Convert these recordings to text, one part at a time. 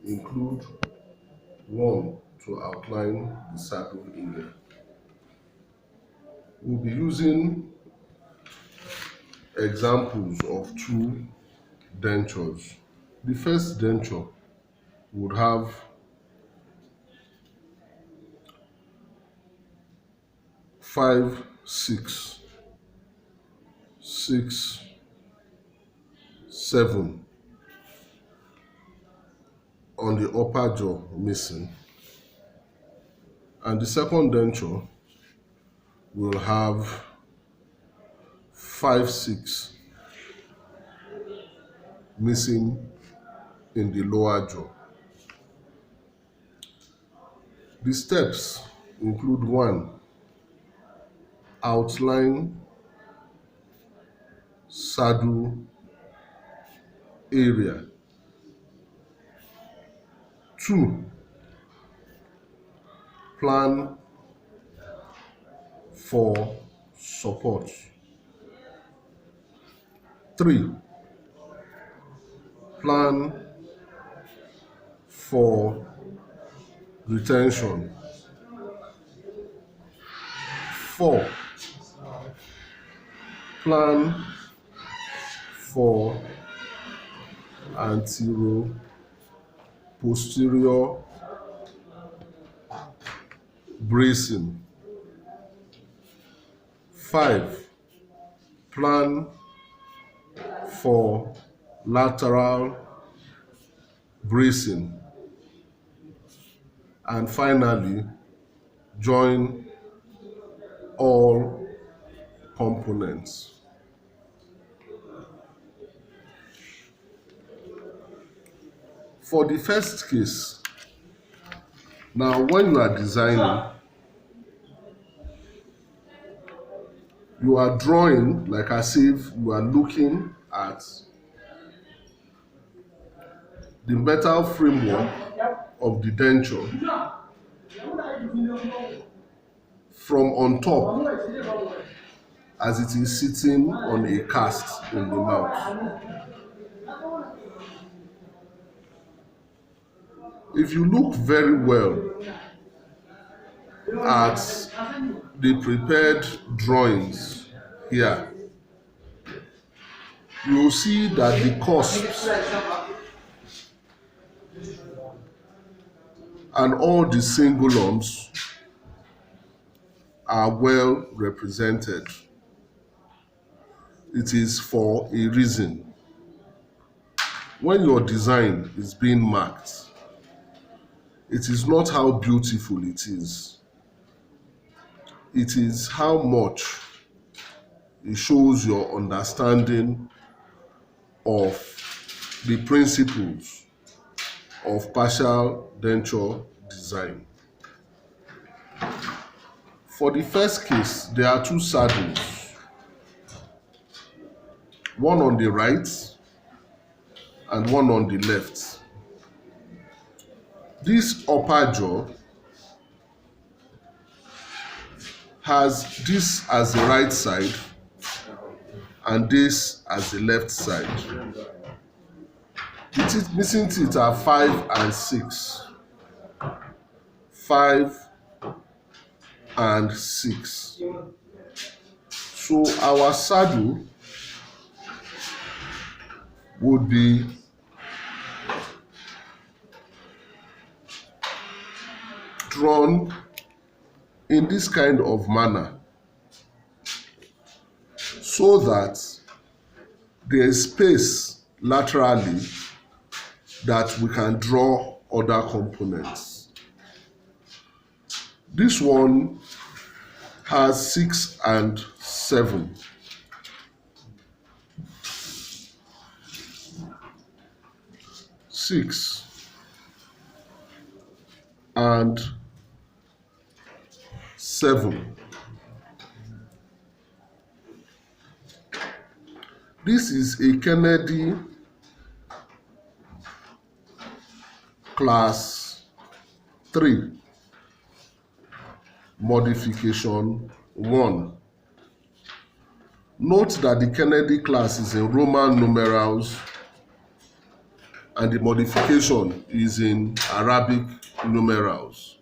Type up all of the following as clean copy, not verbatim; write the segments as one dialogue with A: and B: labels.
A: include one to outline the saddle area. We'll be using examples of two dentures. The first denture would have 5, 6, 6, 7 on the upper jaw missing, and the second denture will have 5, 6 missing in the lower jaw. The steps include: 1, outline saddle area. 2, plan for support. 3, plan for retention. 4, plan for anterior-posterior bracing. 5, plan for lateral bracing. And finally, join all components. For the first case, now when you are designing, you are drawing like as if you are looking at the metal framework of the denture from on top as it is sitting on a cast in the mouth. If you look very well at the prepared drawings here, you will see that the cusps and all the cingulums are well represented. It is for a reason. When your design is being marked, it is not how beautiful it is. It is how much it shows your understanding of the principles of partial denture design. For the first case, there are two saddles, one on the right and one on the left. This upper jaw has this as the right side and this as the left side. The missing teeth are 5 and 6. 5 and 6. So our saddle would be drawn in this kind of manner so that there is space laterally that we can draw other components. This one has 6 and 7. Six and 7. This is a Kennedy class 3 modification 1. Note that the Kennedy class is in Roman numerals and the modification is in Arabic numerals.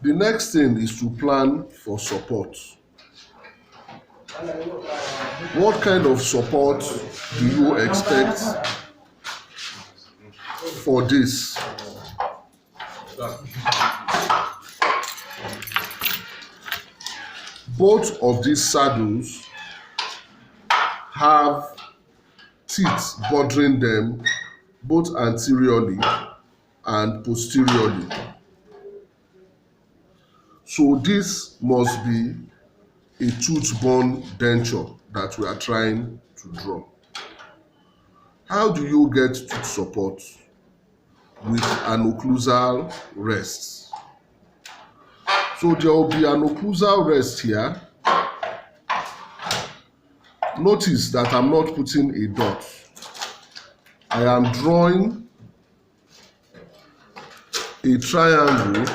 A: The next thing is to plan for support. What kind of support do you expect for this? Both of these saddles have teeth bordering them both anteriorly and posteriorly. So this must be a tooth-borne denture that we are trying to draw. How do you get tooth support? With an occlusal rest. So there will be an occlusal rest here. Notice that I'm not putting a dot. I am drawing a triangle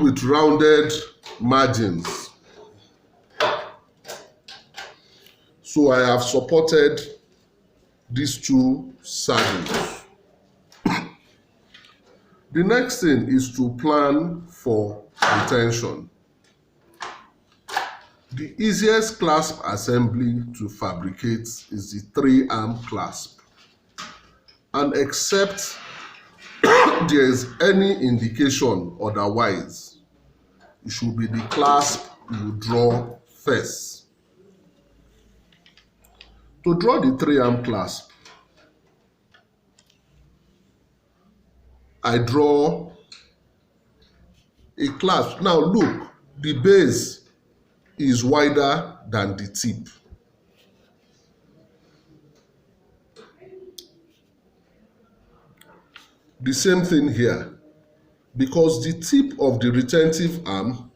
A: with rounded margins. So I have supported these two saddles. The next thing is to plan for retention. The easiest clasp assembly to fabricate is the 3-arm clasp. And except there is any indication otherwise, it should be the clasp you draw first. To draw the 3-arm clasp, I draw a clasp. Now look, the base is wider than the tip. The same thing here, because the tip of the retentive arm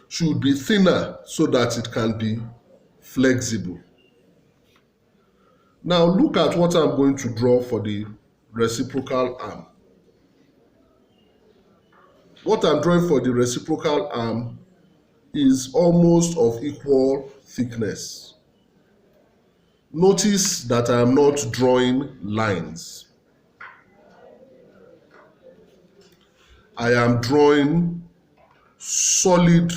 A: should be thinner so that it can be flexible. Now look at what I'm going to draw for the reciprocal arm. What I'm drawing for the reciprocal arm is almost of equal thickness. Notice that I am not drawing lines. I am drawing solid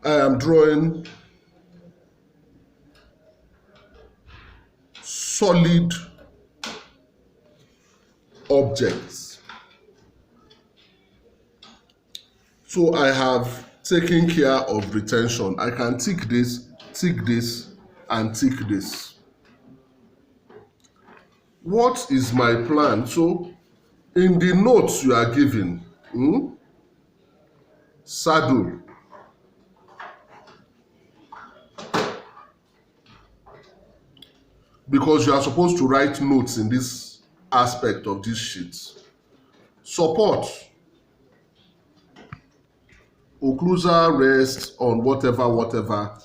A: I am drawing solid objects. So I have taken care of retention. I can tick this, and tick this. What is my plan? So in the notes you are given, saddle, because you are supposed to write notes in this aspect of this sheet. Support, occlusal rest on whatever,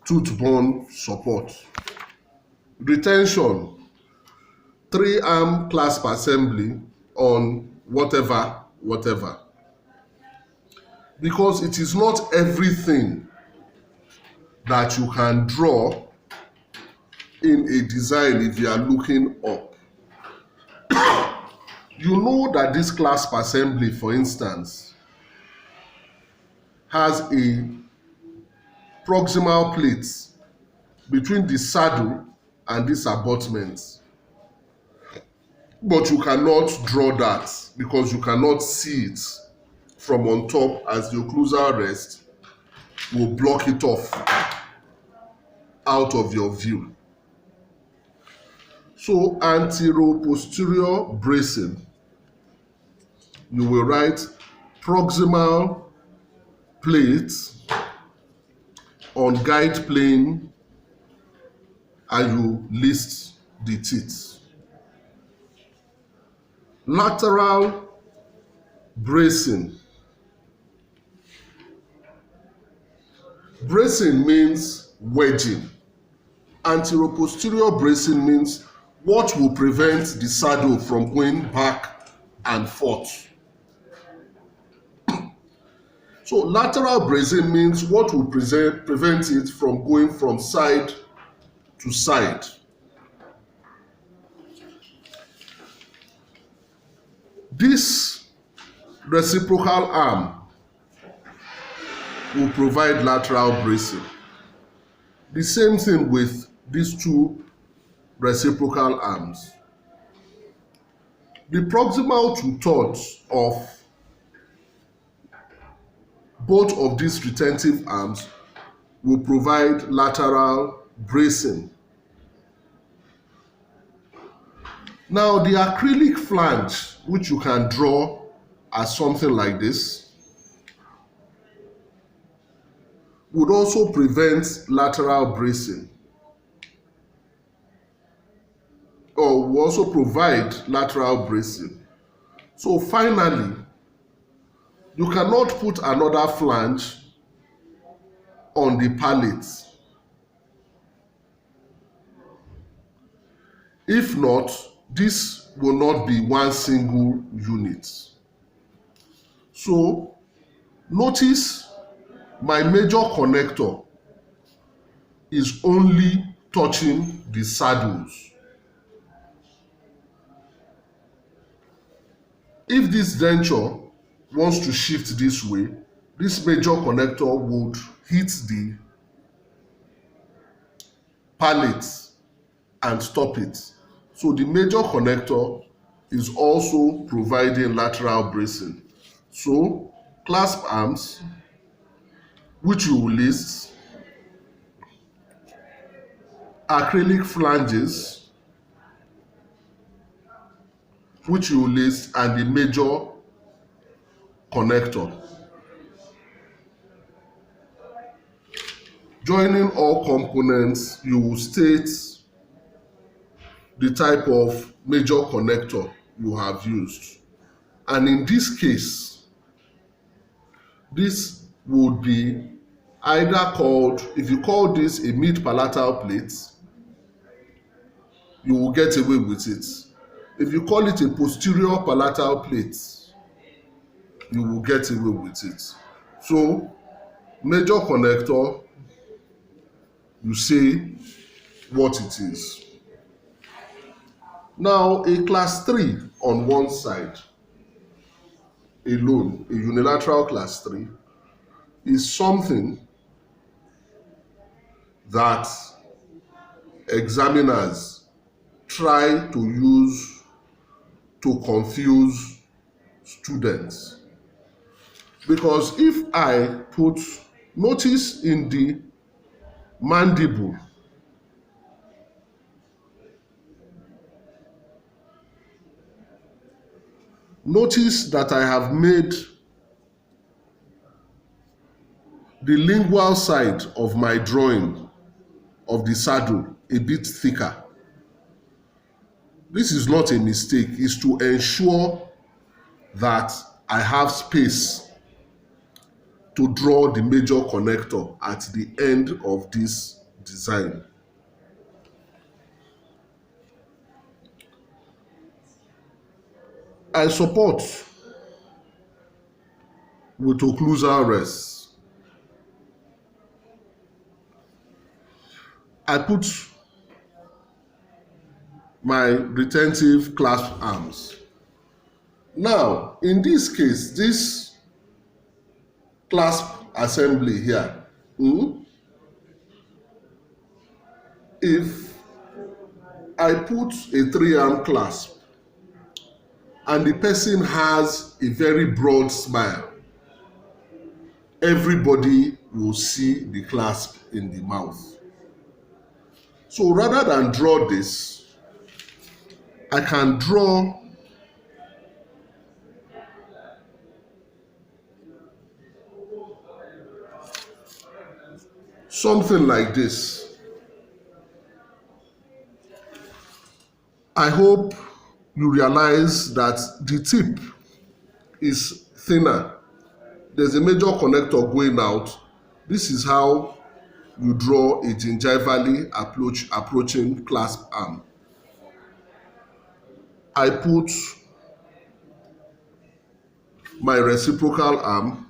A: tooth-borne support. Retention, 3-arm clasp assembly on whatever. Because it is not everything that you can draw in a design if you are looking up. You know that this clasp assembly, for instance, has a proximal plate between the saddle and this abutment. But you cannot draw that because you cannot see it from on top, as the occlusal rest will block it off out of your view. So antero-posterior bracing, you will write proximal plate on guide plane and you list the teeth. Lateral bracing. Bracing means wedging. Anteroposterior bracing means what will prevent the saddle from going back and forth. So lateral bracing means what will prevent it from going from side to side. This reciprocal arm will provide lateral bracing. The same thing with these two reciprocal arms. The proximal two-thirds of both of these retentive arms will provide lateral bracing. Now, the acrylic flange, which you can draw as something like this, would also prevent lateral bracing, or will also provide lateral bracing. So finally, you cannot put another flange on the palate. If not, this will not be one single unit. So notice my major connector is only touching the saddles. If this denture wants to shift this way, this major connector would hit the palate and stop it. So the major connector is also providing lateral bracing. So clasp arms, which you will list, acrylic flanges, which you will list, and the major connector. Joining all components, you will state the type of major connector you have used. And in this case, this would be either called, if you call this a mid-palatal plate, you will get away with it. If you call it a posterior palatal plate, you will get away with it. So, major connector, you say what it is. Now, a class 3 on one side alone, a unilateral class 3, is something that examiners try to use to confuse students. Because if I put, notice in the mandible, notice that I have made the lingual side of my drawing of the saddle a bit thicker. This is not a mistake, it's to ensure that I have space to draw the major connector at the end of this design. I support with occlusal rest. I put my retentive clasp arms. Now, in this case, this clasp assembly here, if I put a 3-arm clasp and the person has a very broad smile, everybody will see the clasp in the mouth. So rather than draw this, I can draw something like this. I hope you realize that the tip is thinner. There's a major connector going out. This is how you draw a gingivally approaching clasp arm. I put my reciprocal arm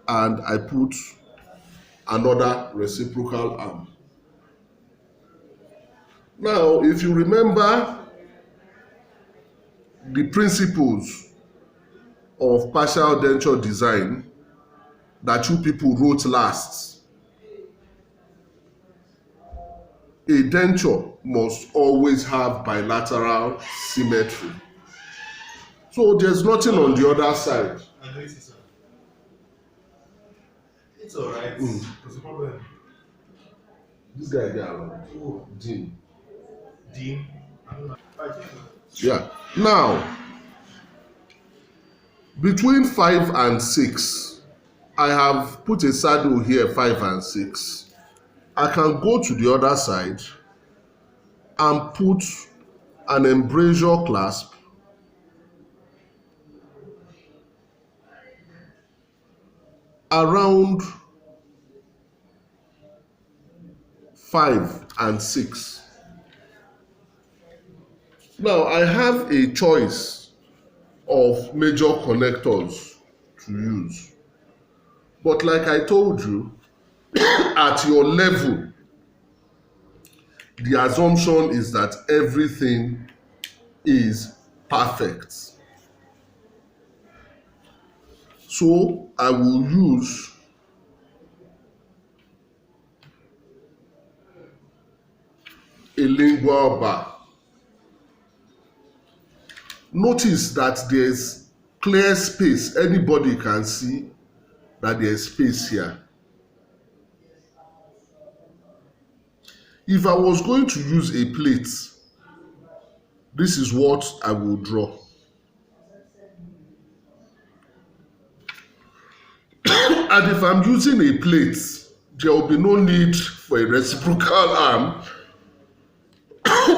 A: and I put another reciprocal arm. Now, if you remember the principles of partial denture design that you people wrote last, a denture must always have bilateral symmetry. So there's nothing on the other side.
B: I know it is. It's alright. What's the problem?
A: This guy there, Dean.
B: Dean?
A: Yeah. Now, between 5 and 6, I have put a saddle here, 5 and 6. I can go to the other side and put an embrasure clasp around 5 and 6. Now, I have a choice of major connectors to use. But like I told you, at your level, the assumption is that everything is perfect. So I will use a lingual bar. Notice that there's clear space. Anybody can see that there's space here. If I was going to use a plate, this is what I will draw. And if I'm using a plate, there will be no need for a reciprocal arm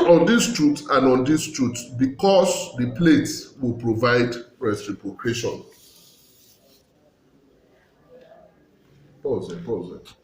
A: on this tooth and on this tooth because the plate will provide reciprocation. Pause it.